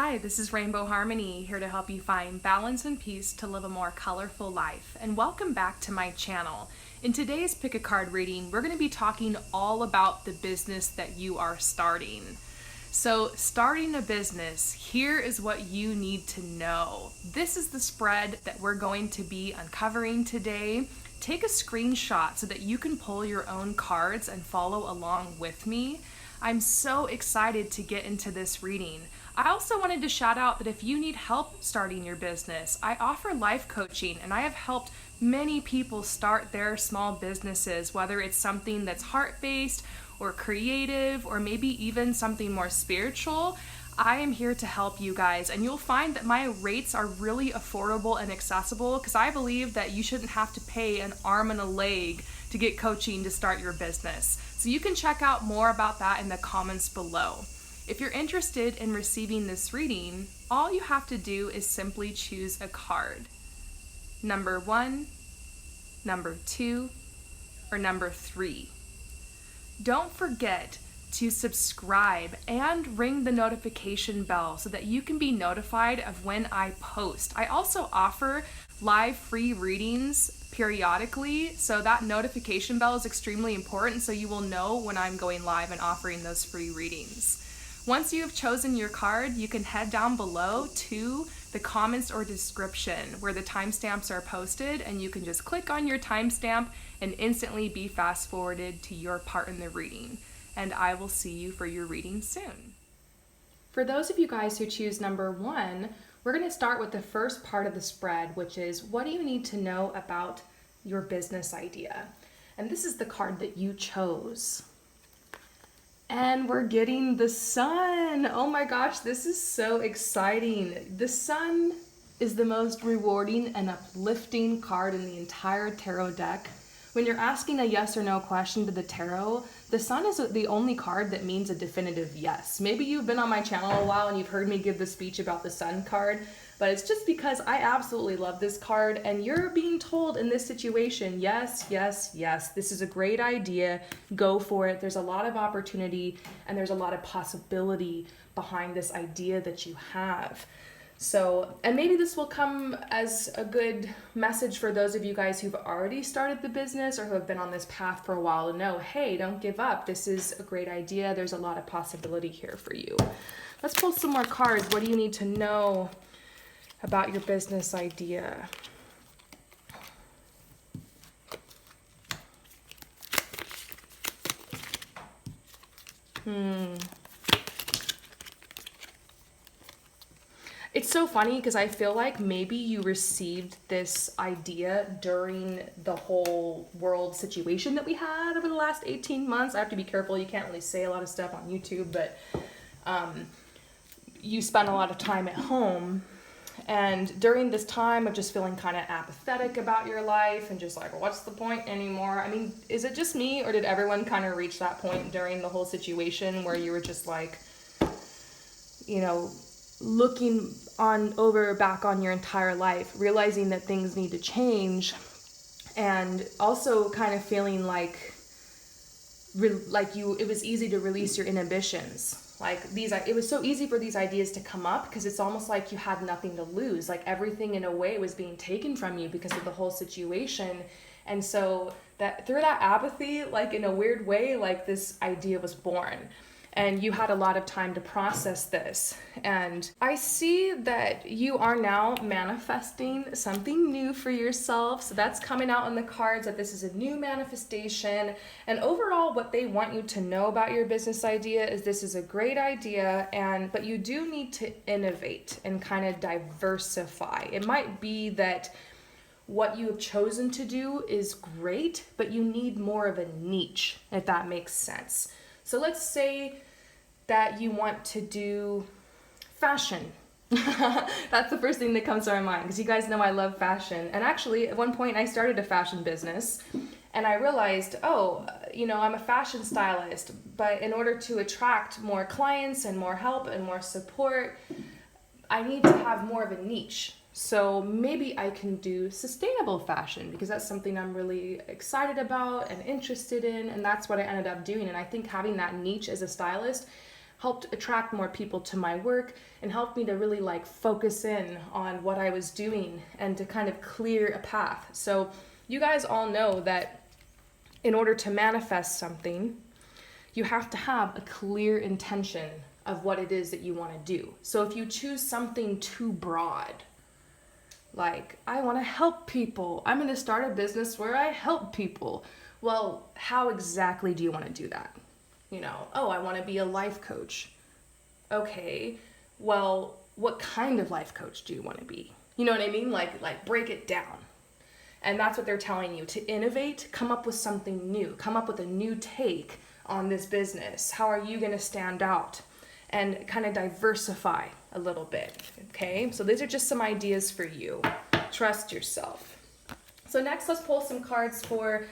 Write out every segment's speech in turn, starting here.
Hi, this is Rainbow Harmony, here to help you find balance and peace to live a more colorful life. And welcome back to my channel. In today's Pick a Card reading, we're going to be talking all about the business that you are starting. So, starting a business, here is what you need to know. This is the spread that we're going to be uncovering today. Take a screenshot so that you can pull your own cards and follow along with me. I'm so excited to get into this reading. I also wanted to shout out that if you need help starting your business, I offer life coaching and I have helped many people start their small businesses, whether it's something that's heart-based or creative or maybe even something more spiritual. I am here to help you guys, and you'll find that my rates are really affordable and accessible because I believe that you shouldn't have to pay an arm and a leg to get coaching to start your business. So you can check out more about that in the comments below. If you're interested in receiving this reading, all you have to do is simply choose a card. Number 1, number 2, or number 3. Don't forget to subscribe and ring the notification bell so that you can be notified of when I post. I also offer live free readings periodically, so that notification bell is extremely important so you will know when I'm going live and offering those free readings. Once you have chosen your card, you can head down below to the comments or description where the timestamps are posted, and you can just click on your timestamp and instantly be fast forwarded to your part in the reading. And I will see you for your reading soon. For those of you guys who choose number 1, we're going to start with the first part of the spread, which is what do you need to know about your business idea? And this is the card that you chose. And we're getting the sun. Oh my gosh, this is so exciting. The sun is the most rewarding and uplifting card in the entire tarot deck. When you're asking a yes or no question to the tarot, the sun is the only card that means a definitive yes. Maybe you've been on my channel a while and you've heard me give the speech about the sun card, but it's just because I absolutely love this card and you're being told in this situation, yes, yes, yes, this is a great idea, go for it. There's a lot of opportunity and there's a lot of possibility behind this idea that you have. So, and maybe this will come as a good message for those of you guys who've already started the business or who have been on this path for a while to know, hey, don't give up. This is a great idea. There's a lot of possibility here for you. Let's pull some more cards. What do you need to know about your business idea? It's so funny because I feel like maybe you received this idea during the whole world situation that we had over the last 18 months. I have to be careful. You can't really say a lot of stuff on YouTube, but you spend a lot of time at home. And during this time of just feeling kind of apathetic about your life and just like, what's the point anymore? I mean, is it just me or did everyone kind of reach that point during the whole situation where you were just like, you know, looking back on your entire life, realizing that things need to change, and also kind of feeling like it was easy to release your inhibitions. Like it was so easy for these ideas to come up because it's almost like you had nothing to lose. Like everything in a way was being taken from you because of the whole situation. And so that through that apathy, like in a weird way, like this idea was born. And you had a lot of time to process this. And I see that you are now manifesting something new for yourself. So that's coming out in the cards, that this is a new manifestation. And overall, what they want you to know about your business idea is this is a great idea, but you do need to innovate and kind of diversify. It might be that what you have chosen to do is great, but you need more of a niche, if that makes sense. So let's say that you want to do fashion. That's the first thing that comes to my mind because you guys know I love fashion. And actually, at one point I started a fashion business and I realized, I'm a fashion stylist, but in order to attract more clients and more help and more support, I need to have more of a niche. So maybe I can do sustainable fashion because that's something I'm really excited about and interested in, and that's what I ended up doing. And I think having that niche as a stylist helped attract more people to my work and helped me to really like focus in on what I was doing and to kind of clear a path. So you guys all know that in order to manifest something, you have to have a clear intention of what it is that you want to do. So if you choose something too broad, like, I want to help people, I'm going to start a business where I help people. Well, how exactly do you want to do that? You know, oh, I want to be a life coach. Okay, well, what kind of life coach do you want to be? You know what I mean? Like break it down. And that's what they're telling you, to innovate, come up with something new, come up with a new take on this business. How are you going to stand out? And kind of diversify a little bit, okay? So these are just some ideas for you. Trust yourself. So next, let's pull some cards for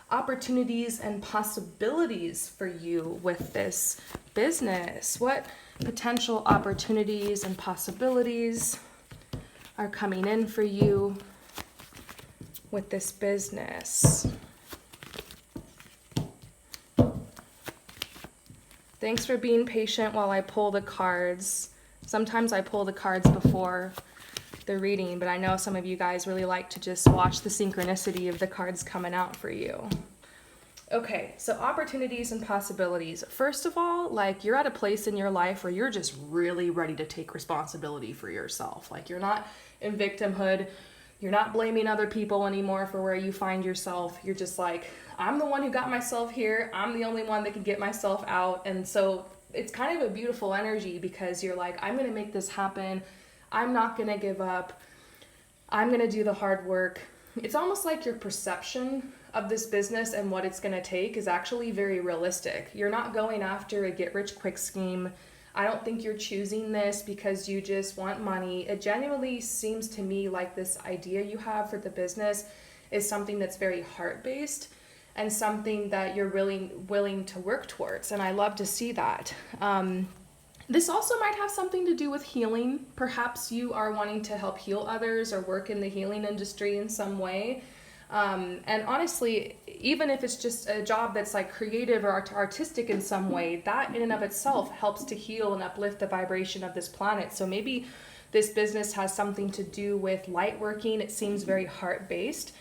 opportunities and possibilities for you with this business. What potential opportunities and possibilities are coming in for you with this business? Thanks for being patient while I pull the cards. Sometimes I pull the cards before the reading, but I know some of you guys really like to just watch the synchronicity of the cards coming out for you. Okay, so opportunities and possibilities. First of all, like, you're at a place in your life where you're just really ready to take responsibility for yourself. Like, you're not in victimhood. You're not blaming other people anymore for where you find yourself. You're just like, I'm the one who got myself here. I'm the only one that can get myself out. And so it's kind of a beautiful energy because you're like, I'm going to make this happen. I'm not going to give up. I'm going to do the hard work. It's almost like your perception of this business and what it's going to take is actually very realistic. You're not going after a get-rich-quick scheme. I don't think you're choosing this because you just want money. It genuinely seems to me like this idea you have for the business is something that's very heart-based and something that you're really willing to work towards. And I love to see that. This also might have something to do with healing. Perhaps you are wanting to help heal others or work in the healing industry in some way. And honestly, even if it's just a job that's like creative or artistic in some way, that in and of itself helps to heal and uplift the vibration of this planet. So maybe this business has something to do with light working. It seems very heart-based.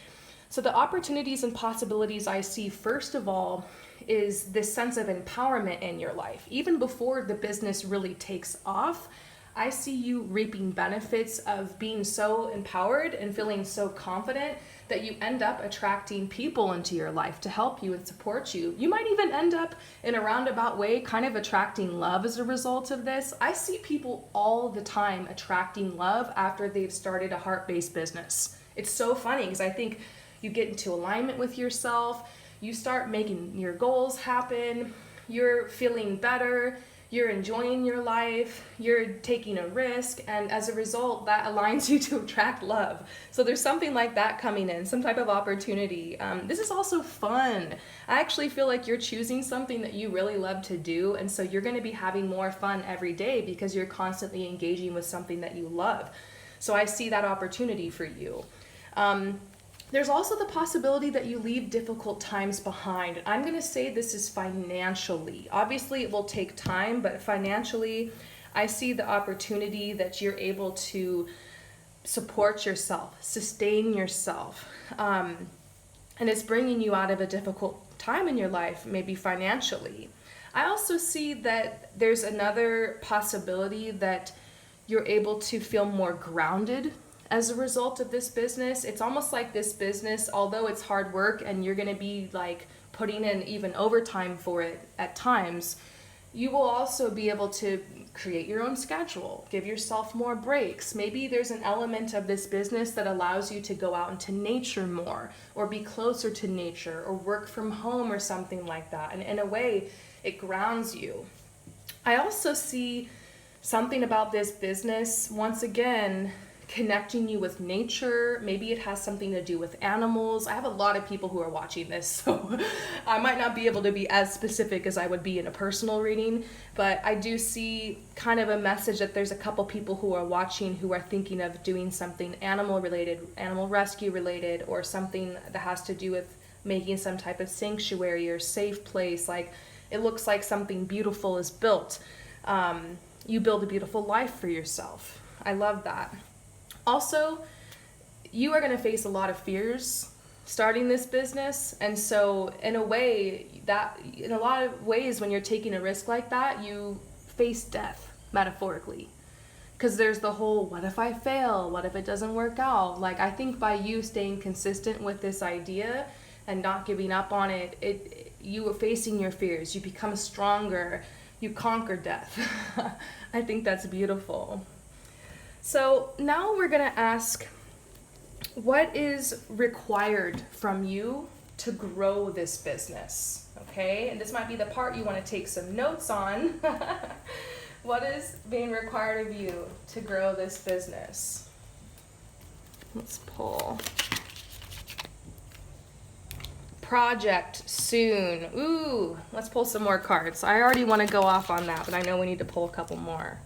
So the opportunities and possibilities I see, first of all, is this sense of empowerment in your life. Even before the business really takes off, I see you reaping benefits of being so empowered and feeling so confident that you end up attracting people into your life to help you and support you. You might even end up in a roundabout way kind of attracting love as a result of this. I see people all the time attracting love after they've started a heart-based business. It's so funny because I think you get into alignment with yourself, you start making your goals happen, you're feeling better, you're enjoying your life, you're taking a risk, and as a result, that aligns you to attract love. So there's something like that coming in, some type of opportunity. This is also fun. I actually feel like you're choosing something that you really love to do, and so you're gonna be having more fun every day because you're constantly engaging with something that you love. So I see that opportunity for you. There's also the possibility that you leave difficult times behind. I'm going to say this is financially. Obviously, it will take time, but financially, I see the opportunity that you're able to support yourself, sustain yourself, and it's bringing you out of a difficult time in your life, maybe financially. I also see that there's another possibility that you're able to feel more grounded as a result of this business. It's almost like this business, although it's hard work and you're going to be like putting in even overtime for it at times, you will also be able to create your own schedule, give yourself more breaks. Maybe there's an element of this business that allows you to go out into nature more or be closer to nature or work from home or something like that. And in a way, it grounds you. I also see something about this business, once again, connecting you with nature. Maybe it has something to do with animals. I have a lot of people who are watching this, so I might not be able to be as specific as I would be in a personal reading, but I do see kind of a message that there's a couple people who are watching who are thinking of doing something animal related, animal rescue related, or something that has to do with making some type of sanctuary or safe place. Like, it looks like something beautiful is built. You build a beautiful life for yourself. I love that. Also, you are going to face a lot of fears starting this business, and so in a lot of ways when you're taking a risk like that, you face death, metaphorically, because there's the whole, what if I fail, what if it doesn't work out? Like, I think by you staying consistent with this idea and not giving up on it, you are facing your fears, you become stronger, you conquer death. I think that's beautiful. So now we're going to ask, what is required from you to grow this business? Okay, and this might be the part you want to take some notes on. What is being required of you to grow this business? Let's pull. Project soon. Ooh, let's pull some more cards. I already want to go off on that, but I know we need to pull a couple more.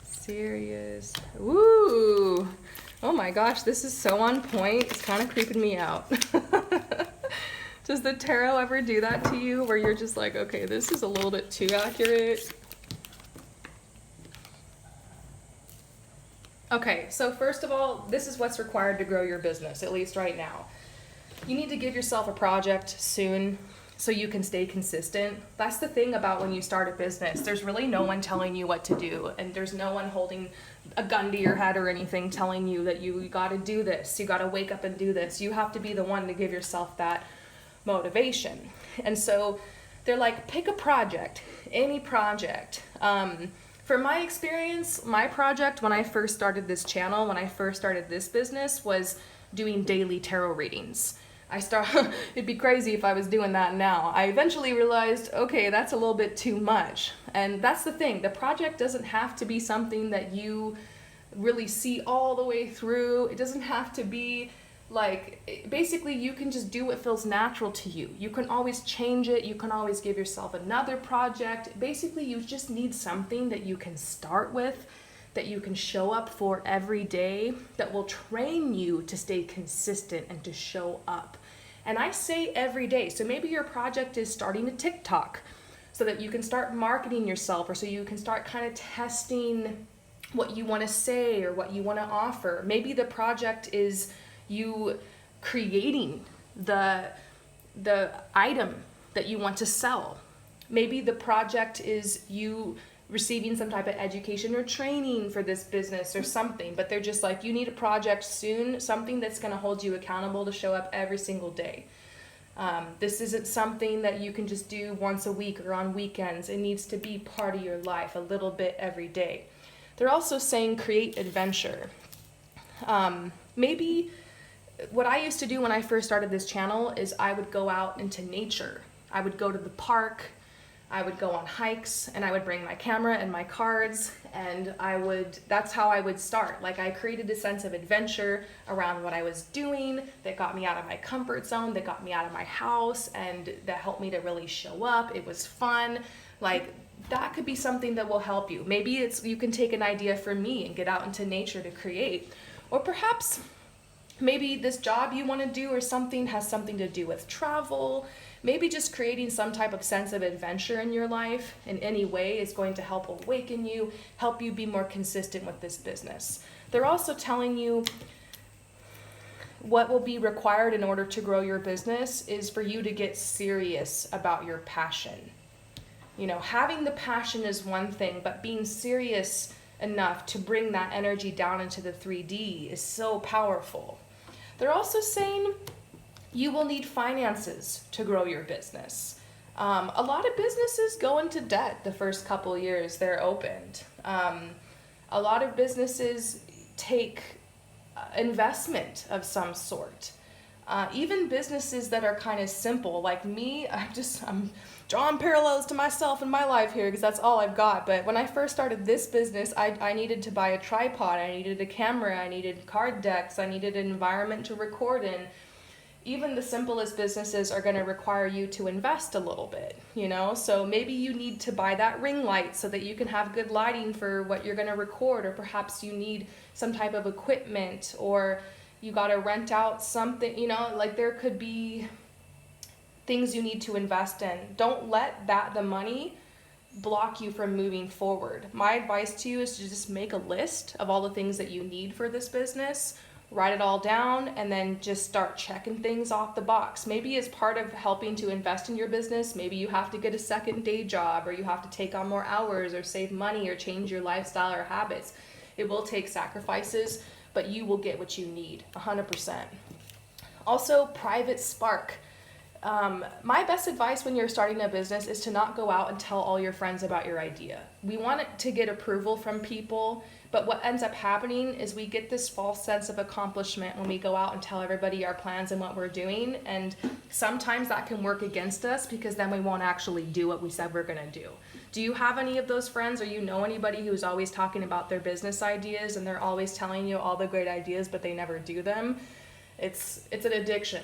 Serious. Ooh. Oh my gosh, this is so on point. It's kind of creeping me out. Does the tarot ever do that to you where you're just like, okay, this is a little bit too accurate? Okay, so first of all, this is what's required to grow your business, at least right now. You need to give yourself a project soon so you can stay consistent. That's the thing about when you start a business. There's really no one telling you what to do, and there's no one holding a gun to your head or anything telling you that you got to do this, you got to wake up and do this. You have to be the one to give yourself that motivation. And so they're like, pick a project, any project. For my experience, my project when I first started this channel, when I first started this business, was doing daily tarot readings. It'd be crazy if I was doing that now. I eventually realized, okay, that's a little bit too much. And that's the thing, the project doesn't have to be something that you really see all the way through. It doesn't have to be like, basically you can just do what feels natural to you. You can always change it. You can always give yourself another project. Basically, you just need something that you can start with, that you can show up for every day, that will train you to stay consistent and to show up. And I say every day. So maybe your project is starting a TikTok so that you can start marketing yourself, or so you can start kind of testing what you want to say or what you want to offer. Maybe the project is you creating the item that you want to sell. Maybe the project is you receiving some type of education or training for this business or something, but they're just like, you need a project soon, something that's going to hold you accountable to show up every single day. This isn't something that you can just do once a week or on weekends. It needs to be part of your life a little bit every day. They're also saying create adventure. Maybe what I used to do when I first started this channel is I would go out into nature. I would go to the park, I would go on hikes, and I would bring my camera and my cards, and that's how I would start. Like, I created a sense of adventure around what I was doing that got me out of my comfort zone, that got me out of my house, and that helped me to really show up. It was fun. Like, that could be something that will help you. Maybe you can take an idea from me and get out into nature to create. Or perhaps maybe this job you want to do or something has something to do with travel. Maybe just creating some type of sense of adventure in your life in any way is going to help awaken you, help you be more consistent with this business. They're also telling you what will be required in order to grow your business is for you to get serious about your passion. You know, having the passion is one thing, but being serious enough to bring that energy down into the 3D is so powerful. They're also saying you will need finances to grow your business. A lot of businesses go into debt the first couple years they're opened. A lot of businesses take investment of some sort. Even businesses that are kind of simple, like me, I'm drawing parallels to myself in my life here because that's all I've got. But when I first started this business, I needed to buy a tripod, I needed a camera, I needed card decks, I needed an environment to record in. Even the simplest businesses are going to require you to invest a little bit, you know? So maybe you need to buy that ring light so that you can have good lighting for what you're going to record, or perhaps you need some type of equipment, or you got to rent out something, like there could be things you need to invest in. Don't let the money block you from moving forward. My advice to you is to just make a list of all the things that you need for this business, write it all down, and then just start checking things off the box. Maybe as part of helping to invest in your business, maybe you have to get a second day job, or you have to take on more hours, or save money, or change your lifestyle or habits. It will take sacrifices, but you will get what you need, 100%. Also, private spark. My best advice when you're starting a business is to not go out and tell all your friends about your idea. We want it to get approval from people, but what ends up happening is we get this false sense of accomplishment when we go out and tell everybody our plans and what we're doing, and sometimes that can work against us because then we won't actually do what we said we're going to do. Do you have any of those friends, or you know anybody who's always talking about their business ideas and they're always telling you all the great ideas but they never do them? It's an addiction.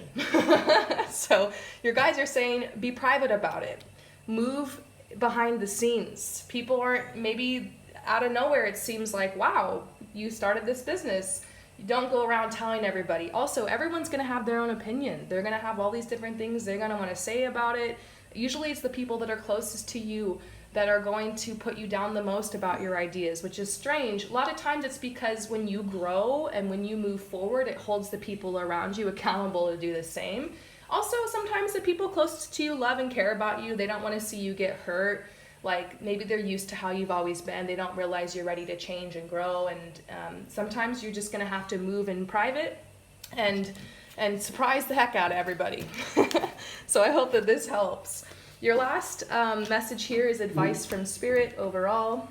So your guys are saying be private about it. Move behind the scenes. People aren't, maybe out of nowhere it seems like, wow, you started this business. You don't go around telling everybody. Also, everyone's going to have their own opinion. They're going to have all these different things they're going to want to say about it. Usually it's the people that are closest to you that are going to put you down the most about your ideas, which is strange. A lot of times it's because when you grow and when you move forward, it holds the people around you accountable to do the same. Also, sometimes the people closest to you love and care about you. They don't want to see you get hurt. Like maybe they're used to how you've always been. They don't realize you're ready to change and grow. And sometimes you're just going to have to move in private and surprise the heck out of everybody. So I hope that this helps. Your last message here is advice from Spirit overall.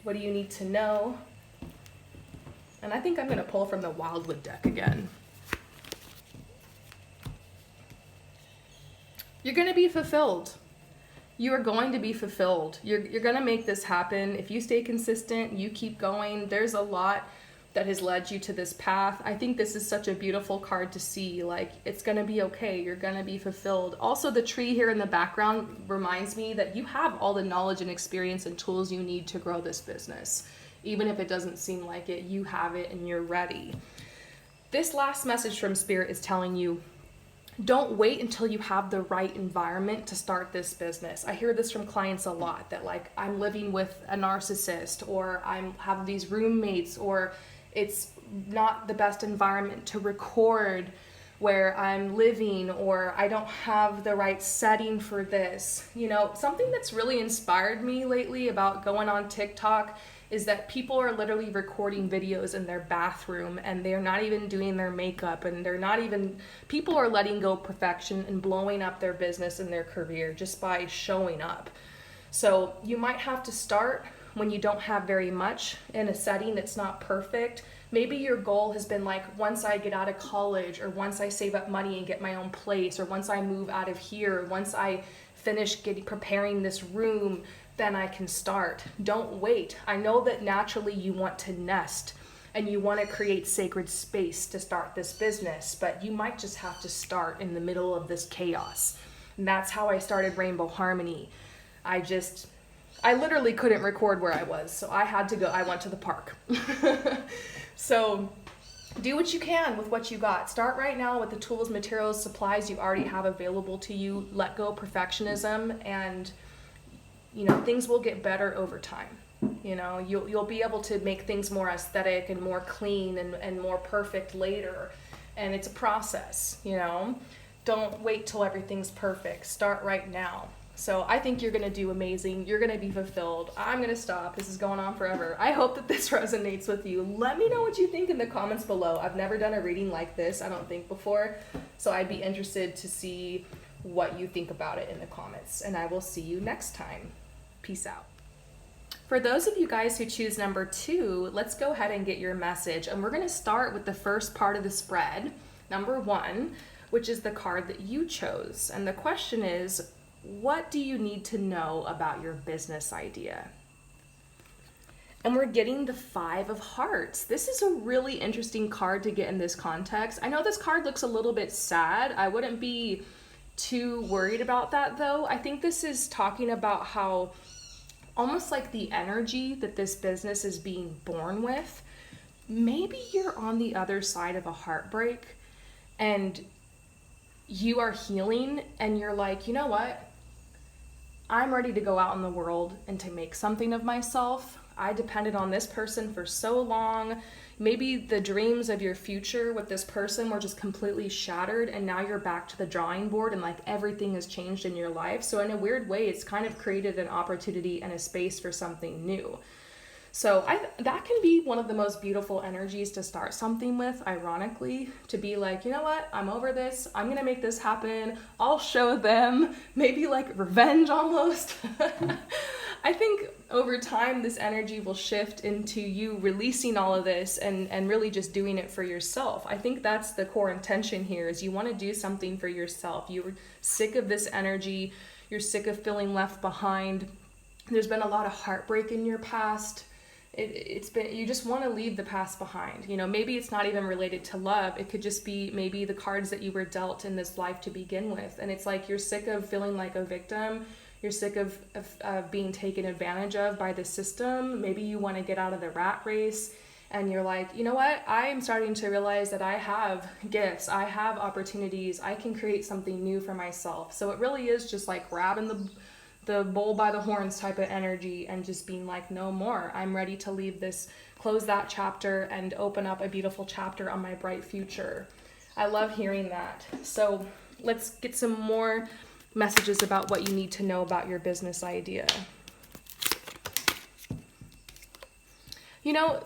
What do you need to know? And I think I'm going to pull from the Wildwood deck again. You're going to be fulfilled. You are going to be fulfilled. You're going to make this happen. If you stay consistent, you keep going. There's a lot that has led you to this path. I think this is such a beautiful card to see. Like, it's going to be okay. You're going to be fulfilled. Also, the tree here in the background reminds me that you have all the knowledge and experience and tools you need to grow this business. Even if it doesn't seem like it, you have it and you're ready. This last message from Spirit is telling you, don't wait until you have the right environment to start this business. I hear this from clients a lot, that like, I'm living with a narcissist, or I have these roommates, or it's not the best environment to record where I'm living, or I don't have the right setting for this. You know, something that's really inspired me lately about going on TikTok is that people are literally recording videos in their bathroom and they're not even doing their makeup, and people are letting go of perfection and blowing up their business and their career just by showing up. So you might have to start when you don't have very much in a setting that's not perfect. Maybe your goal has been like, once I get out of college, or once I save up money and get my own place, or once I move out of here, or once I finish preparing this room, then I can start. Don't wait. I know that naturally you want to nest and you want to create sacred space to start this business, but you might just have to start in the middle of this chaos. And that's how I started Rainbow Harmony. I literally couldn't record where I was, so I had to go. I went to the park. So do what you can with what you got. Start right now with the tools, materials, supplies you already have available to you. Let go of perfectionism, and things will get better over time. You'll be able to make things more aesthetic and more clean and more perfect later. And it's a process, Don't wait till everything's perfect. Start right now. So I think you're going to do amazing. You're going to be fulfilled. I'm going to stop. This is going on forever. I hope that this resonates with you. Let me know what you think in the comments below. I've never done a reading like this, I don't think, before. So I'd be interested to see what you think about it in the comments. And I will see you next time. Peace out. For those of you guys who choose number 2, let's go ahead and get your message. And we're going to start with the first part of the spread, number 1, which is the card that you chose. And the question is, what do you need to know about your business idea? And we're getting the 5 of Hearts. This is a really interesting card to get in this context. I know this card looks a little bit sad. I wouldn't be too worried about that though. I think this is talking about how almost like the energy that this business is being born with. maybe you're on the other side of a heartbreak and you are healing and you're like, you know what? I'm ready to go out in the world and to make something of myself. I depended on this person for so long. Maybe the dreams of your future with this person were just completely shattered, and now you're back to the drawing board and like everything has changed in your life. So in a weird way, it's kind of created an opportunity and a space for something new. So that can be one of the most beautiful energies to start something with, ironically, to be like, you know what, I'm over this, I'm gonna make this happen, I'll show them, maybe like revenge almost. I think over time this energy will shift into you releasing all of this and really just doing it for yourself. I think that's the core intention here, is you want to do something for yourself. You're sick of this energy, you're sick of feeling left behind. There's been a lot of heartbreak in your past. It's been, you just want to leave the past behind. You know, maybe it's not even related to love. It could just be maybe the cards that you were dealt in this life to begin with. And it's like you're sick of feeling like a victim. You're sick of being taken advantage of by the system. Maybe you want to get out of the rat race and you're like, you know what? I'm starting to realize that I have gifts. I have opportunities. I can create something new for myself. So it really is just like grabbing the bull by the horns type of energy and just being like, no more. I'm ready to leave this, close that chapter and open up a beautiful chapter on my bright future. I love hearing that. So let's get some more messages about what you need to know about your business idea. You know,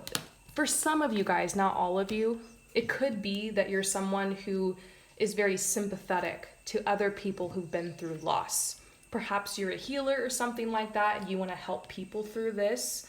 for some of you guys, not all of you, it could be that you're someone who is very sympathetic to other people who've been through loss. Perhaps you're a healer or something like that, and you want to help people through this.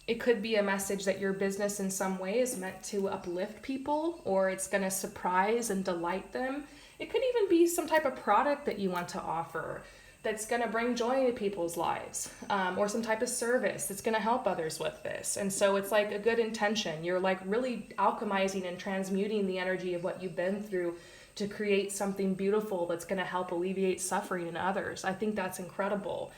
It could be a message that your business in some way is meant to uplift people, or it's going to surprise and delight them. It could even be some type of product that you want to offer that's going to bring joy into people's lives, or some type of service that's going to help others with this. And so it's like a good intention. You're like really alchemizing and transmuting the energy of what you've been through to create something beautiful that's going to help alleviate suffering in others. I think that's incredible.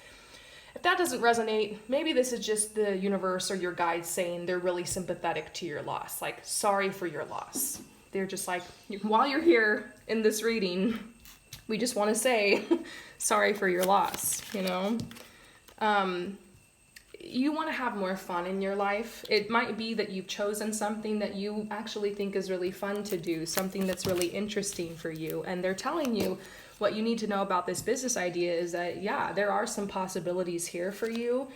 If that doesn't resonate, maybe this is just the universe or your guides saying they're really sympathetic to your loss, like sorry for your loss. They're just like, while you're here in this reading, we just want to say sorry for your loss, you know? You want to have more fun in your life. It might be that you've chosen something that you actually think is really fun to do, something that's really interesting for you. And they're telling you what you need to know about this business idea is that, yeah, there are some possibilities here for you.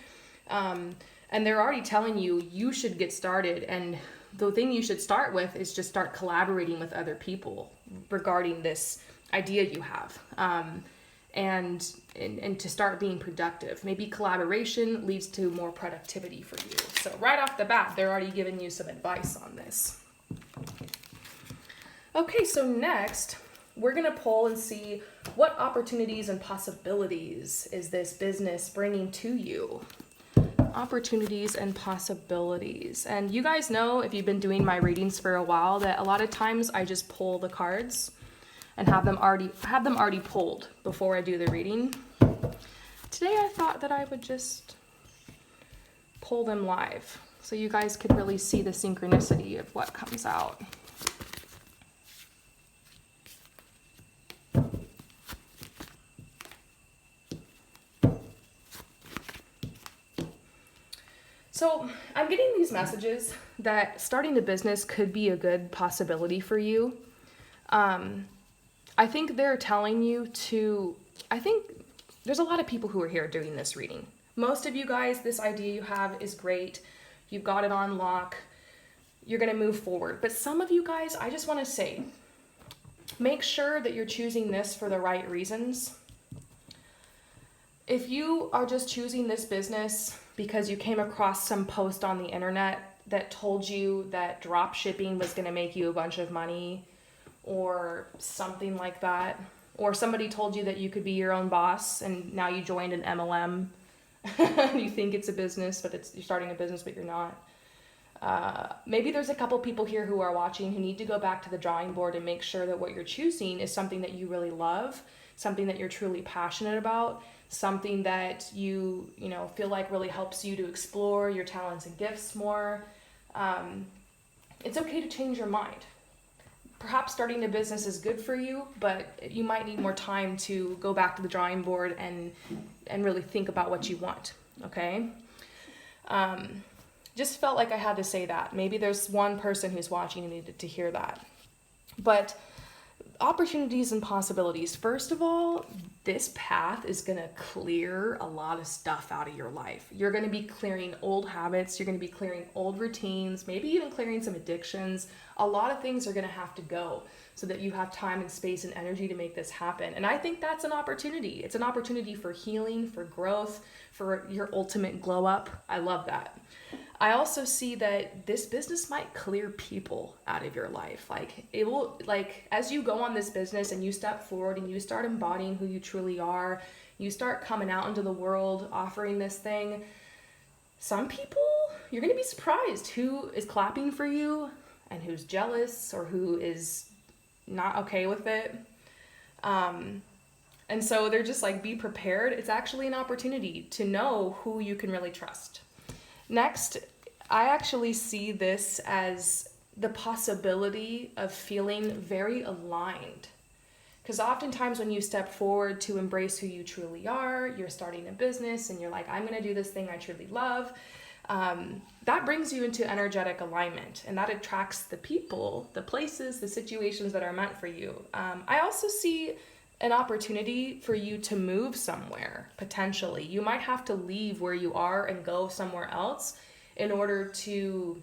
And they're already telling you you should get started. And the thing you should start with is just start collaborating with other people regarding this idea you have. And to start being productive. Maybe collaboration leads to more productivity for you. So right off the bat, they're already giving you some advice on this. Okay, so next, we're going to pull and see what opportunities and possibilities is this business bringing to you. Opportunities and possibilities. And you guys know, if you've been doing my readings for a while, that a lot of times I just pull the cards and have them already pulled before I do the reading. Today I thought that I would just pull them live so you guys could really see the synchronicity of what comes out. So I'm getting these messages that starting a business could be a good possibility for you. I think they're telling you I think there's a lot of people who are here doing this reading. Most of you guys, this idea you have is great. You've got it on lock. You're going to move forward. But some of you guys, I just want to say, make sure that you're choosing this for the right reasons. If you are just choosing this business because you came across some post on the internet that told you that drop shipping was going to make you a bunch of money, or something like that, or somebody told you that you could be your own boss and now you joined an MLM, you think it's a business, but you're starting a business, but you're not. Maybe there's a couple people here who are watching who need to go back to the drawing board and make sure that what you're choosing is something that you really love, something that you're truly passionate about, something that you feel like really helps you to explore your talents and gifts more. It's okay to change your mind. Perhaps starting a business is good for you, but you might need more time to go back to the drawing board and really think about what you want, okay? Just felt like I had to say that. Maybe there's one person who's watching who needed to hear that. But opportunities and possibilities. First of all, this path is going to clear a lot of stuff out of your life. You're going to be clearing old habits. You're going to be clearing old routines, maybe even clearing some addictions. A lot of things are going to have to go so that you have time and space and energy to make this happen. And I think that's an opportunity. It's an opportunity for healing, for growth, for your ultimate glow up. I love that. I also see that this business might clear people out of your life. Like it will, like as you go on this business and you step forward and you start embodying who you truly are, you start coming out into the world offering this thing. Some people, you're going to be surprised who is clapping for you and who's jealous or who is not okay with it. And so they're just like, be prepared. It's actually an opportunity to know who you can really trust. Next, I actually see this as the possibility of feeling very aligned. Because oftentimes when you step forward to embrace who you truly are, you're starting a business and you're like, I'm going to do this thing I truly love. That brings you into energetic alignment, and that attracts the people, the places, the situations that are meant for you. I also see an opportunity for you to move somewhere, potentially. You might have to leave where you are and go somewhere else in order to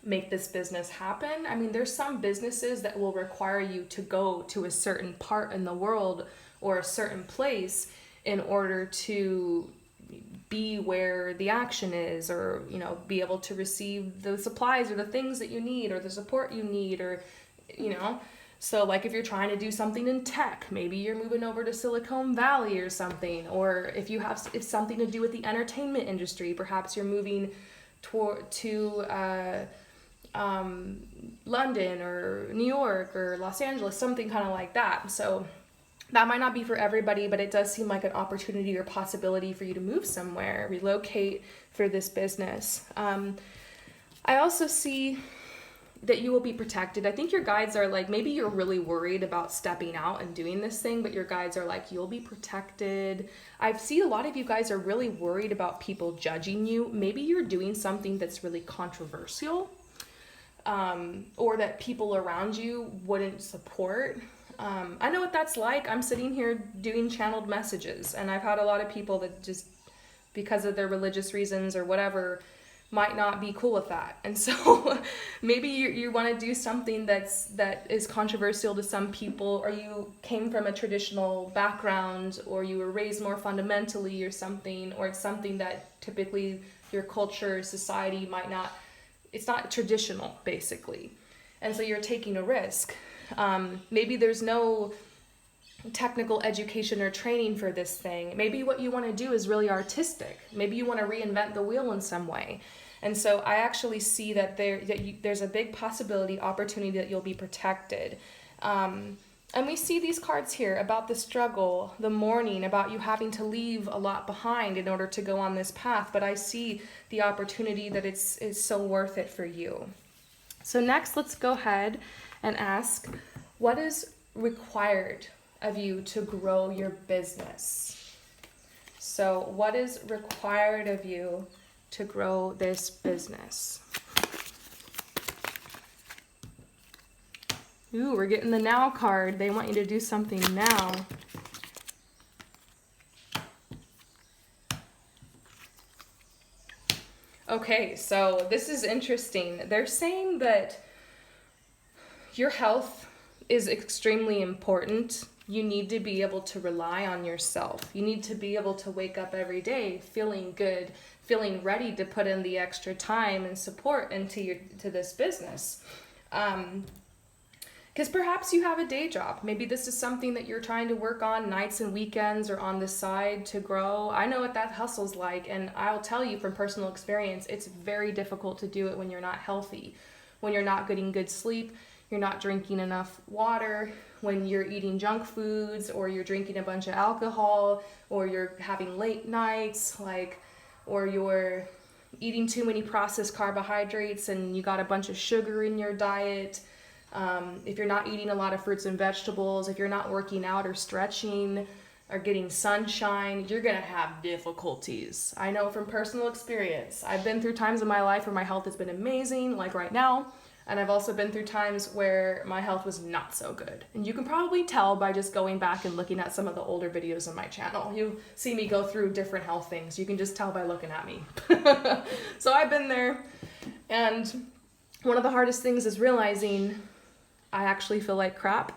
make this business happen. I mean, there's some businesses that will require you to go to a certain part in the world or a certain place in order to be where the action is, or, you know, be able to receive the supplies or the things that you need or the support you need, or, you know. So like if you're trying to do something in tech, maybe you're moving over to Silicon Valley or something, or if it's something to do with the entertainment industry, perhaps you're moving to London or New York or Los Angeles, something kind of like that. So that might not be for everybody, but it does seem like an opportunity or possibility for you to move somewhere, relocate for this business. I also see that you will be protected. I think your guides are like, maybe you're really worried about stepping out and doing this thing, but your guides are like, you'll be protected. I've seen a lot of you guys are really worried about people judging you. Maybe you're doing something that's really controversial, or that people around you wouldn't support. I know what that's like. I'm sitting here doing channeled messages, and I've had a lot of people that just, because of their religious reasons or whatever, might not be cool with that. And so maybe you want to do something that is controversial to some people, or you came from a traditional background, or you were raised more fundamentally or something, or it's something that typically your culture, society might not, it's not traditional basically. And so you're taking a risk. Maybe there's no technical education or training for this thing. Maybe what you want to do is really artistic. Maybe you want to reinvent the wheel in some way. And so I actually see that there's a big possibility, opportunity that you'll be protected. And we see these cards here about the struggle, the mourning, about you having to leave a lot behind in order to go on this path. But I see the opportunity that it's so worth it for you. So next, let's go ahead and ask, what is required of you to grow your business? So what is required of you to grow this business? Ooh, we're getting the now card. They want you to do something now. Okay, so this is interesting. They're saying that your health is extremely important. You need to be able to rely on yourself. You need to be able to wake up every day feeling good, feeling ready to put in the extra time and support into this business. Because perhaps you have a day job. Maybe this is something that you're trying to work on nights and weekends or on the side to grow. I know what that hustle's like, and I'll tell you from personal experience, it's very difficult to do it when you're not healthy, when you're not getting good sleep, you're not drinking enough water, when you're eating junk foods, or you're drinking a bunch of alcohol, or you're having late nights, or you're eating too many processed carbohydrates and you got a bunch of sugar in your diet, if you're not eating a lot of fruits and vegetables, if you're not working out or stretching or getting sunshine, you're gonna have difficulties. I know from personal experience. I've been through times in my life where my health has been amazing, like right now, and I've also been through times where my health was not so good. And you can probably tell by just going back and looking at some of the older videos on my channel. You see me go through different health things. You can just tell by looking at me. So I've been there, and one of the hardest things is realizing I actually feel like crap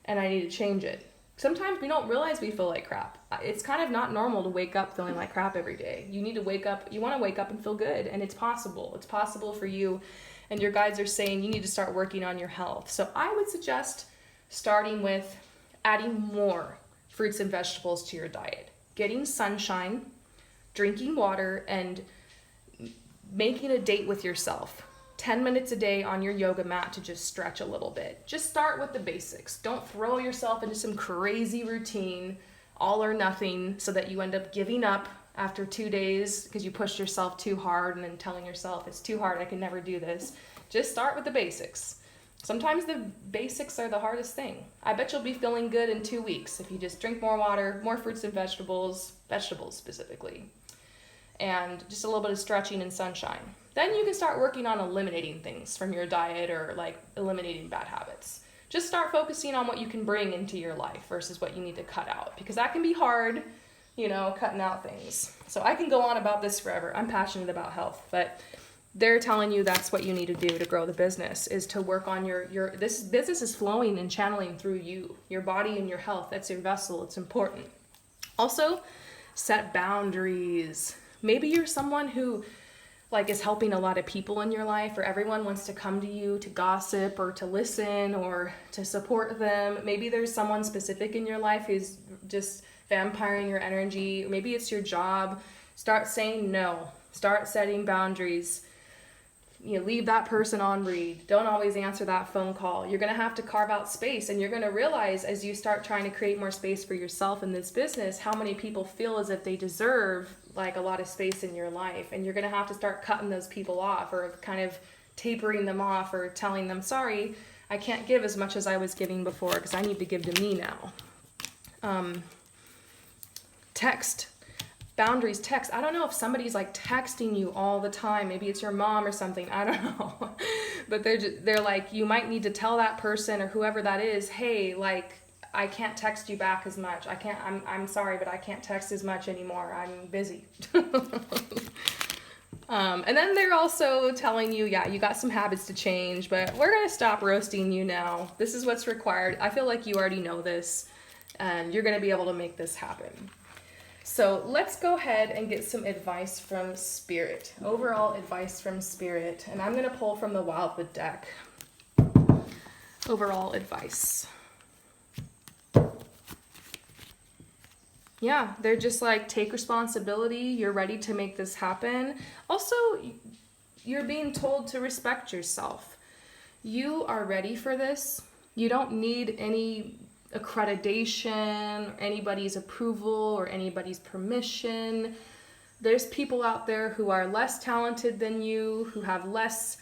and I need to change it. Sometimes we don't realize we feel like crap. It's kind of not normal to wake up feeling like crap every day. You need to wake up, you want to wake up and feel good, and it's possible. It's possible for you, and your guides are saying you need to start working on your health. So I would suggest starting with adding more fruits and vegetables to your diet, getting sunshine, drinking water, and making a date with yourself. 10 minutes a day on your yoga mat to just stretch a little bit. Just start with the basics. Don't throw yourself into some crazy routine, all or nothing, so that you end up giving up after 2 days because you pushed yourself too hard and then telling yourself it's too hard, I can never do this. Just start with the basics. Sometimes the basics are the hardest thing. I bet you'll be feeling good in 2 weeks if you just drink more water, more fruits and vegetables specifically, and just a little bit of stretching and sunshine. Then you can start working on eliminating things from your diet or like eliminating bad habits. Just start focusing on what you can bring into your life versus what you need to cut out, because that can be hard, cutting out things. So I can go on about this forever. I'm passionate about health, but they're telling you that's what you need to do to grow the business, is to work on this business is flowing and channeling through you, your body and your health. That's your vessel. It's important. Also, set boundaries. Maybe you're someone who is helping a lot of people in your life, or everyone wants to come to you to gossip or to listen or to support them. Maybe there's someone specific in your life who's just vampiring your energy. Maybe it's your job. Start saying no. Start setting boundaries. Leave that person on read. Don't always answer that phone call. You're going to have to carve out space, and you're going to realize as you start trying to create more space for yourself in this business, how many people feel as if they deserve a lot of space in your life, and you're going to have to start cutting those people off, or kind of tapering them off, or telling them, sorry, I can't give as much as I was giving before because I need to give to me now. Text. Boundaries. Text. I don't know if somebody's texting you all the time. Maybe it's your mom or something. I don't know. But they're like, you might need to tell that person or whoever that is, hey, I can't text you back as much. I'm sorry, but I can't text as much anymore. I'm busy. And then they're also telling you, yeah, you got some habits to change, but we're going to stop roasting you now. This is what's required. I feel like you already know this, and you're going to be able to make this happen. So let's go ahead and get some advice from Spirit. Overall advice from Spirit. And I'm going to pull from the Wildwood deck. Overall advice. Yeah, they're just take responsibility. You're ready to make this happen. Also, you're being told to respect yourself. You are ready for this. You don't need any accreditation, or anybody's approval, or anybody's permission. There's people out there who are less talented than you, who have less,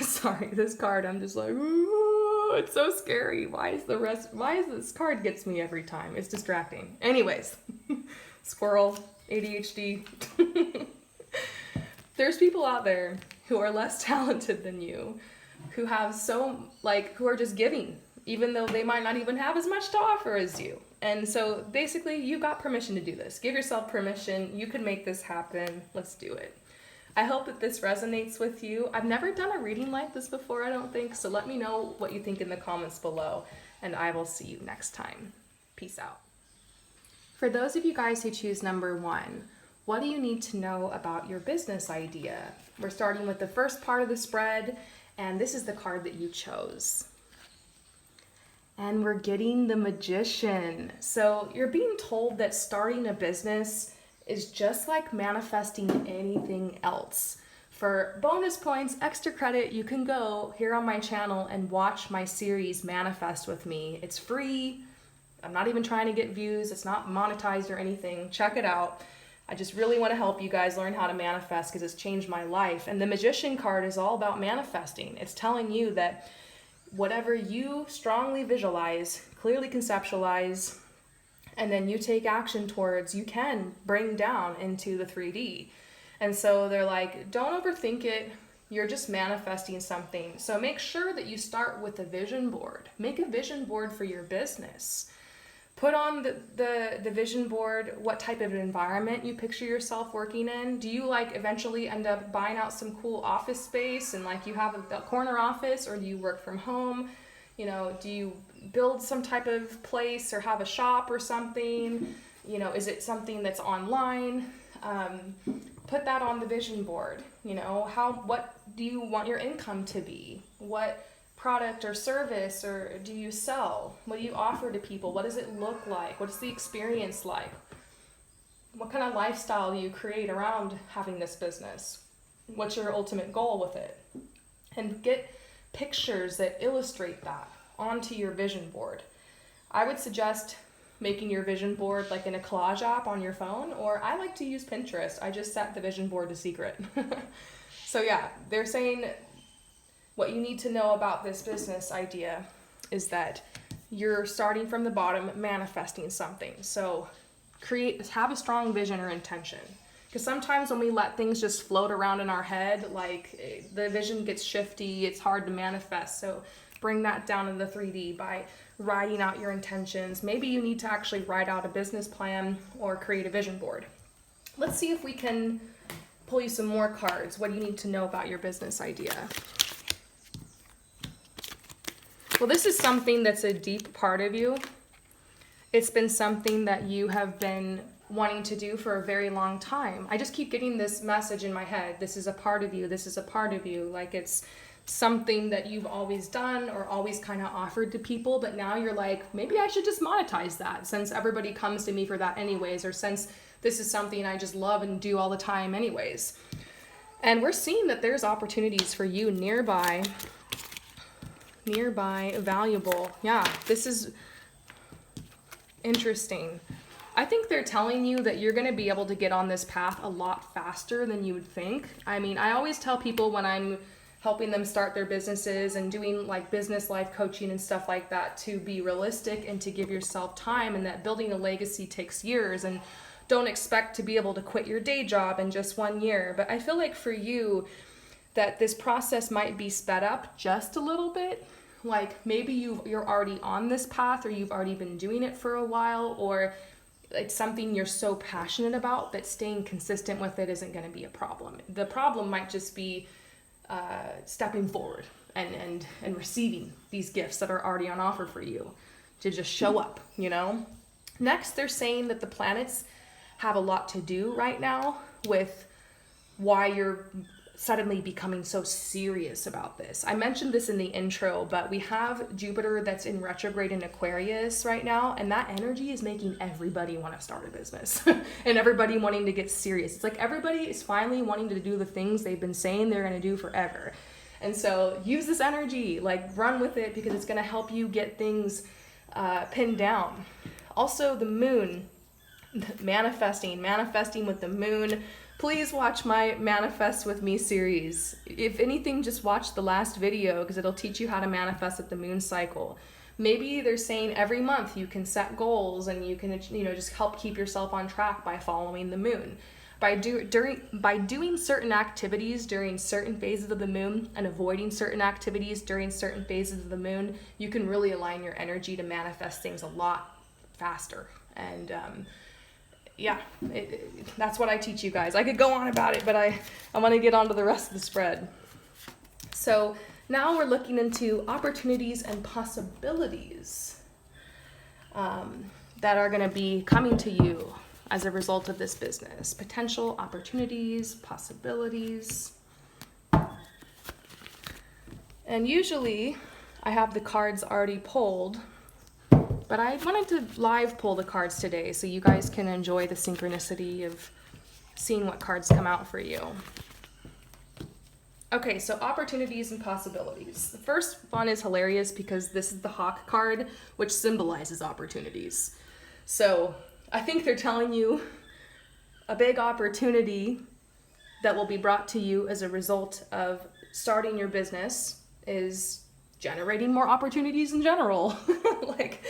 sorry, this card, I'm just ooh, it's so scary. Why is this card gets me every time? It's distracting. Anyways, squirrel, ADHD. There's people out there who are less talented than you, who have who are just giving, even though they might not even have as much to offer as you. And so basically you got permission to do this. Give yourself permission. You can make this happen. Let's do it. I hope that this resonates with you. I've never done a reading like this before, I don't think. So let me know what you think in the comments below, and I will see you next time. Peace out. For those of you guys who choose number 1, what do you need to know about your business idea? We're starting with the first part of the spread, and this is the card that you chose. And we're getting the Magician. So you're being told that starting a business is just like manifesting anything else. For bonus points, extra credit, you can go here on my channel and watch my series Manifest with me. It's free. I'm not even trying to get views. It's not monetized or anything. Check it out. I just really want to help you guys learn how to manifest because it's changed my life. And the Magician card is all about manifesting. It's telling you that whatever you strongly visualize, clearly conceptualize, and then you take action towards, you can bring down into the 3D. And so they're like, don't overthink it. You're just manifesting something. So make sure that you start with a vision board. Make a vision board for your business. Put on the vision board what type of environment you picture yourself working in. Do you like eventually end up buying out some cool office space and like you have a corner office, or do you work from home? You know, do you build some type of place or have a shop or something? You know, is it something that's online? Put that on the vision board. You know, what do you want your income to be? What product or service or do you sell? What do you offer to people? What does it look like? What's the experience like? What kind of lifestyle do you create around having this business? What's your ultimate goal with it? And get pictures that illustrate that onto your vision board. I would suggest making your vision board like in a collage app on your phone, or I like to use Pinterest. I just set the vision board to secret. So yeah, they're saying what you need to know about this business idea is that you're starting from the bottom, manifesting something. So have a strong vision or intention. Because sometimes when we let things just float around in our head, like the vision gets shifty, it's hard to manifest. So bring that down in the 3D by writing out your intentions. Maybe you need to actually write out a business plan or create a vision board. Let's see if we can pull you some more cards. What do you need to know about your business idea? Well, this is something that's a deep part of you. It's been something that you have been wanting to do for a very long time. I just keep getting this message in my head. This is a part of you. This is a part of you. Like it's something that you've always done or always kind of offered to people, but now you're like, maybe I should just monetize that since everybody comes to me for that anyways, or since this is something I just love and do all the time anyways. And we're seeing that there's opportunities for you nearby, valuable. Yeah, this is interesting. I think they're telling you that you're going to be able to get on this path a lot faster than you would think. I mean, I always tell people when I'm helping them start their businesses and doing like business life coaching and stuff like that to be realistic and to give yourself time, and that building a legacy takes years, and don't expect to be able to quit your day job in just 1 year. But I feel like for you that this process might be sped up just a little bit. Like maybe you're already on this path, or you've already been doing it for a while, or it's something you're so passionate about that staying consistent with it isn't going to be a problem. The problem might just be stepping forward and receiving these gifts that are already on offer for you to just show up, you know? Next, they're saying that the planets have a lot to do right now with why you're suddenly becoming so serious about this. I mentioned this in the intro, but we have Jupiter that's in retrograde in Aquarius right now, and that energy is making everybody want to start a business and everybody wanting to get serious. It's like everybody is finally wanting to do the things they've been saying they're going to do forever. And so use this energy, like run with it, because it's going to help you get things pinned down. Also, the moon, manifesting with the moon. Please watch my Manifest With Me series. If anything, just watch the last video because it'll teach you how to manifest at the moon cycle. Maybe they're saying every month you can set goals and you can, just help keep yourself on track by following the moon. By doing certain activities during certain phases of the moon and avoiding certain activities during certain phases of the moon, you can really align your energy to manifest things a lot faster. And that's what I teach you guys. I could go on about it, but I want to get on to the rest of the spread. So now we're looking into opportunities and possibilities that are going to be coming to you as a result of this business. Potential opportunities, possibilities. And usually I have the cards already pulled, but I wanted to live pull the cards today so you guys can enjoy the synchronicity of seeing what cards come out for you. Okay, so opportunities and possibilities. The first one is hilarious because this is the hawk card, which symbolizes opportunities. So I think they're telling you a big opportunity that will be brought to you as a result of starting your business is generating more opportunities in general. Like,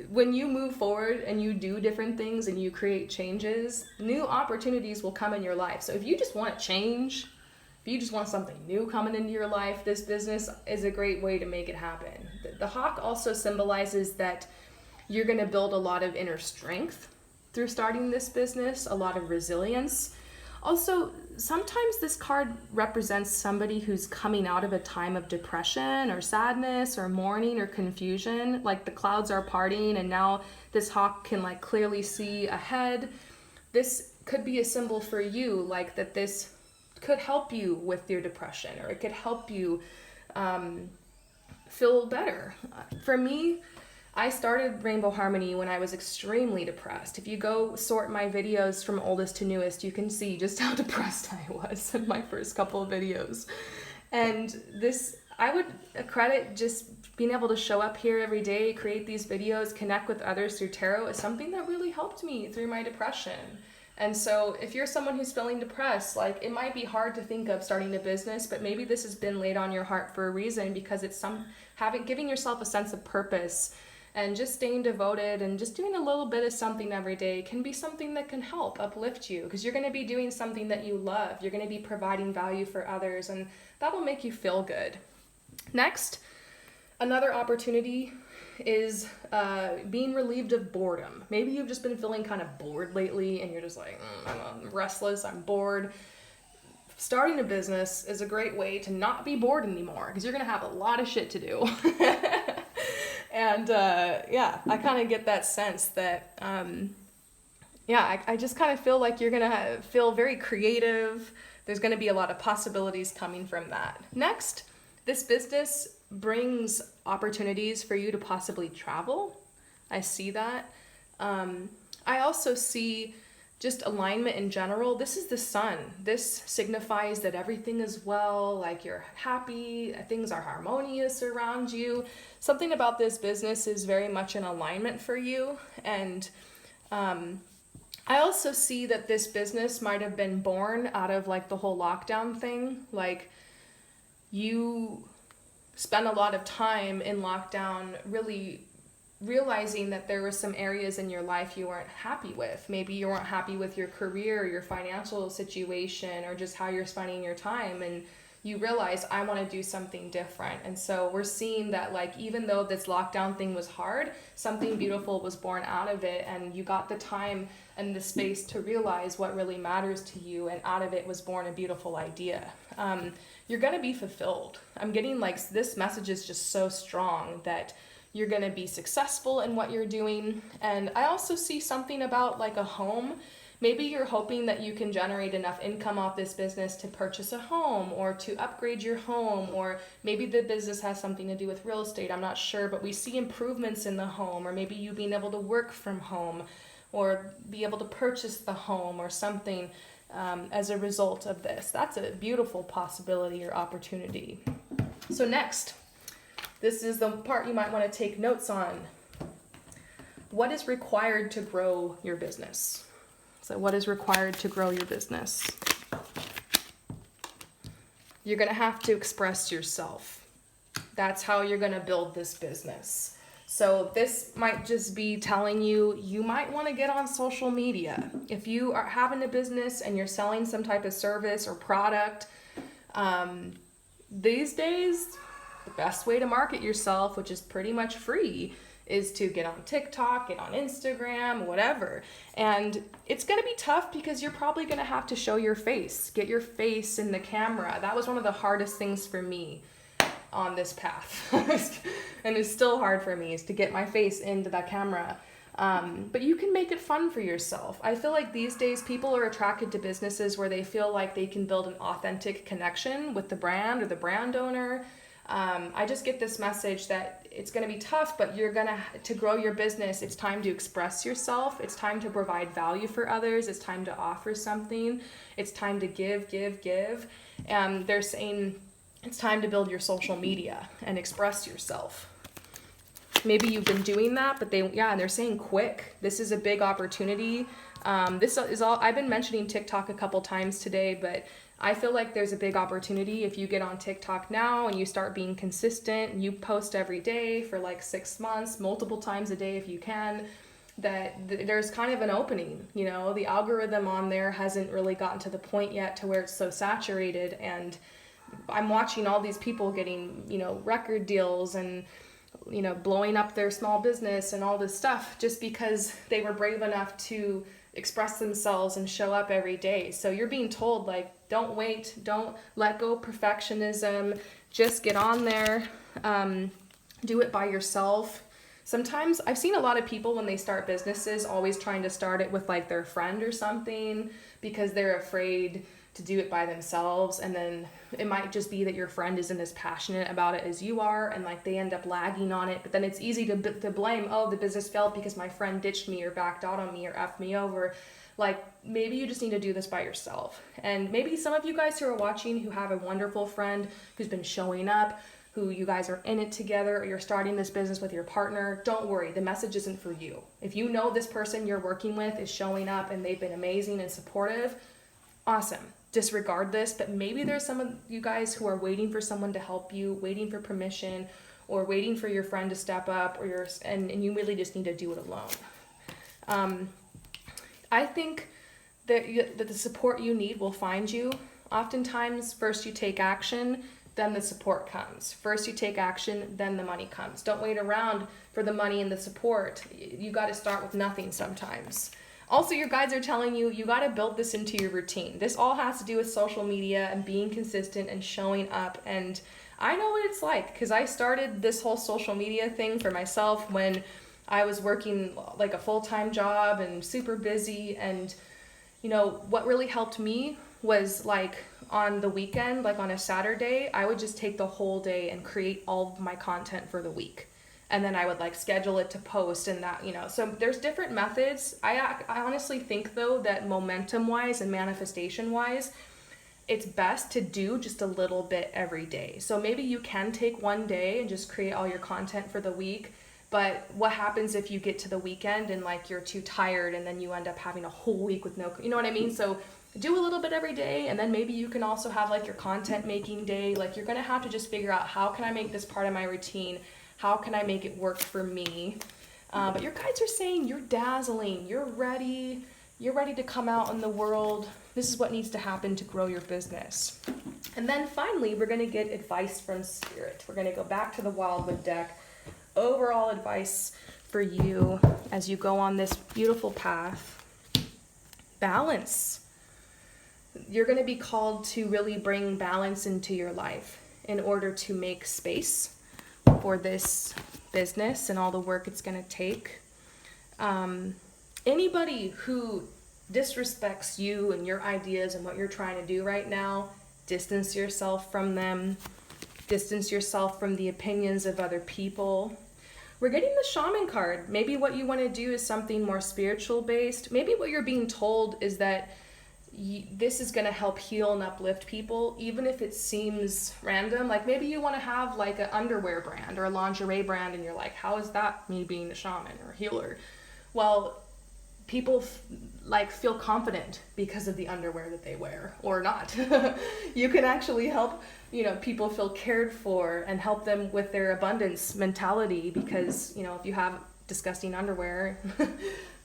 when you move forward and you do different things and you create changes, new opportunities will come in your life. So if you just want to change, if you just want something new coming into your life, this business is a great way to make it happen. The hawk also symbolizes that you're going to build a lot of inner strength through starting this business, a lot of resilience. Also, sometimes this card represents somebody who's coming out of a time of depression or sadness or mourning or confusion, like the clouds are parting and now this hawk can like clearly see ahead. This could be a symbol for you, like that this could help you with your depression, or it could help you feel better. For me, I started Rainbow Harmony when I was extremely depressed. If you go sort my videos from oldest to newest, you can see just how depressed I was in my first couple of videos. And this, I would credit just being able to show up here every day, create these videos, connect with others through tarot is something that really helped me through my depression. And so if you're someone who's feeling depressed, like it might be hard to think of starting a business, but maybe this has been laid on your heart for a reason, because it's giving yourself a sense of purpose. And just staying devoted and just doing a little bit of something every day can be something that can help uplift you, because you're going to be doing something that you love. You're going to be providing value for others, and that'll make you feel good. Next, another opportunity is being relieved of boredom. Maybe you've just been feeling kind of bored lately and you're just like, I'm restless, I'm bored. Starting a business is a great way to not be bored anymore, because you're going to have a lot of shit to do. And I kind of get that sense that, I just kind of feel like you're going to feel very creative. There's going to be a lot of possibilities coming from that. Next, this business brings opportunities for you to possibly travel. I see that. I also see just alignment in general. This is the sun. This signifies that everything is well, like you're happy, things are harmonious around you. Something about this business is very much in alignment for you. And I also see that this business might have been born out of like the whole lockdown thing. Like, you spent a lot of time in lockdown really realizing that there were some areas in your life you weren't happy with. Maybe you weren't happy with your career, your financial situation, or just how you're spending your time, and you realize, I want to do something different. And so we're seeing that, like, even though this lockdown thing was hard, something beautiful was born out of it, and you got the time and the space to realize what really matters to you, and out of it was born a beautiful idea. You're going to be fulfilled. I'm getting like, this message is just so strong that you're going to be successful in what you're doing. And I also see something about like a home. Maybe you're hoping that you can generate enough income off this business to purchase a home or to upgrade your home, or maybe the business has something to do with real estate. I'm not sure, but we see improvements in the home, or maybe you being able to work from home or be able to purchase the home or something as a result of this. That's a beautiful possibility or opportunity. So next, this is the part you might want to take notes on. What is required to grow your business? So what is required to grow your business? You're going to have to express yourself. That's how you're going to build this business. So this might just be telling you, you might want to get on social media. If you are having a business and you're selling some type of service or product, these days, the best way to market yourself, which is pretty much free, is to get on TikTok, get on Instagram, whatever. And it's going to be tough because you're probably going to have to show your face, get your face in the camera. That was one of the hardest things for me on this path. And it's still hard for me, is to get my face into that camera. But you can make it fun for yourself. I feel like these days people are attracted to businesses where they feel like they can build an authentic connection with the brand or the brand owner. I just get this message that it's going to be tough, but you're going to grow your business. It's time to express yourself. It's time to provide value for others. It's time to offer something. It's time to give. And they're saying it's time to build your social media and express yourself. maybe you've been doing that, but and they're saying quick. This is a big opportunity. This is all, I've been mentioning TikTok a couple times today, but I feel like there's a big opportunity if you get on TikTok now and you start being consistent and you post every day for like 6 months, multiple times a day if you can, that there's kind of an opening. You know, the algorithm on there hasn't really gotten to the point yet to where it's so saturated, and I'm watching all these people getting, you know, record deals and, you know, blowing up their small business and all this stuff just because they were brave enough to express themselves and show up every day. So you're being told, like, don't wait, don't let go of perfectionism, just get on there, do it by yourself. Sometimes I've seen a lot of people when they start businesses always trying to start it with like their friend or something because they're afraid to do it by themselves, and then it might just be that your friend isn't as passionate about it as you are, and like they end up lagging on it. But then it's easy to blame, oh, the business failed because my friend ditched me or backed out on me or effed me over. Like, maybe you just need to do this by yourself. And maybe some of you guys who are watching who have a wonderful friend who's been showing up, who you guys are in it together, or you're starting this business with your partner, don't worry, the message isn't for you. If you know this person you're working with is showing up and they've been amazing and supportive, awesome. Disregard this, but maybe there's some of you guys who are waiting for someone to help you, waiting for permission, or waiting for your friend to step up, or and you really just need to do it alone. I think that the support you need will find you. Oftentimes, first you take action, then the support comes. First you take action, then the money comes. Don't wait around for the money and the support. You got to start with nothing sometimes. Also, your guides are telling you, you got to build this into your routine. This all has to do with social media and being consistent and showing up. And I know what it's like, because I started this whole social media thing for myself when I was working like a full-time job and super busy. And, you know, what really helped me was like on the weekend, like on a Saturday, I would just take the whole day and create all of my content for the week. And then I would like schedule it to post and that, you know, so there's different methods. I honestly think though that momentum wise and manifestation wise, it's best to do just a little bit every day. So maybe you can take one day and just create all your content for the week. But what happens if you get to the weekend and like you're too tired and then you end up having a whole week with no, you know what I mean? So do a little bit every day, and then maybe you can also have like your content making day. Like you're going to have to just figure out, how can I make this part of my routine? How can I make it work for me? But your guides are saying you're dazzling, you're ready to come out in the world. This is what needs to happen to grow your business. And then finally, we're going to get advice from Spirit. We're going to go back to the Wildwood deck. Overall advice for you as you go on this beautiful path. Balance. You're going to be called to really bring balance into your life in order to make space for this business and all the work it's going to take. Anybody who disrespects you and your ideas and what you're trying to do right now, distance yourself from them. Distance yourself from the opinions of other people. We're getting the Shaman card. Maybe what you want to do is something more spiritual based. Maybe what you're being told is that this is going to help heal and uplift people, even if it seems random. Like maybe you want to have like an underwear brand or a lingerie brand, and you're like, how is that me being a shaman or a healer? Well, people like feel confident because of the underwear that they wear, or not. You can actually help, you know, people feel cared for and help them with their abundance mentality, because, you know, if you have disgusting underwear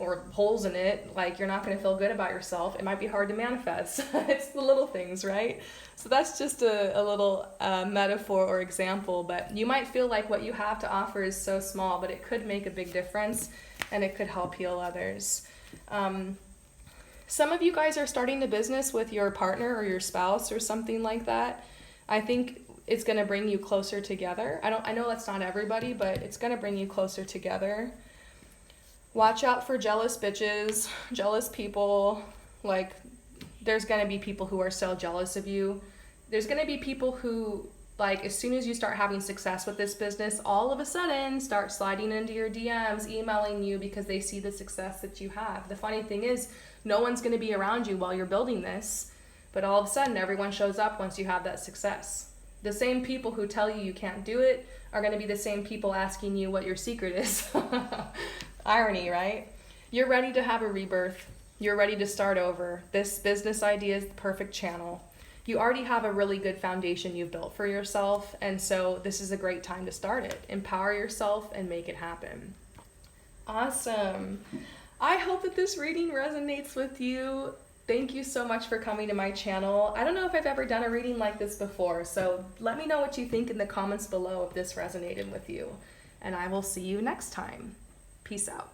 or holes in it, like you're not going to feel good about yourself. It might be hard to manifest. It's the little things, right? So that's just a little metaphor or example, but you might feel like what you have to offer is so small, but it could make a big difference and it could help heal others. Some of you guys are starting a business with your partner or your spouse or something like that. I think it's going to bring you closer together. I know that's not everybody, but it's going to bring you closer together. Watch out for jealous bitches, jealous people. Like, there's going to be people who are so jealous of you. There's going to be people who, like, as soon as you start having success with this business, all of a sudden start sliding into your DMs, emailing you because they see the success that you have. The funny thing is, no one's going to be around you while you're building this, but all of a sudden everyone shows up once you have that success. The same people who tell you you can't do it are going to be the same people asking you what your secret is. Irony, right? You're ready to have a rebirth. You're ready to start over. This business idea is the perfect channel. You already have a really good foundation you've built for yourself, and so this is a great time to start it. Empower yourself and make it happen. Awesome. I hope that this reading resonates with you. Thank you so much for coming to my channel. I don't know if I've ever done a reading like this before, so let me know what you think in the comments below if this resonated with you. And I will see you next time. Peace out.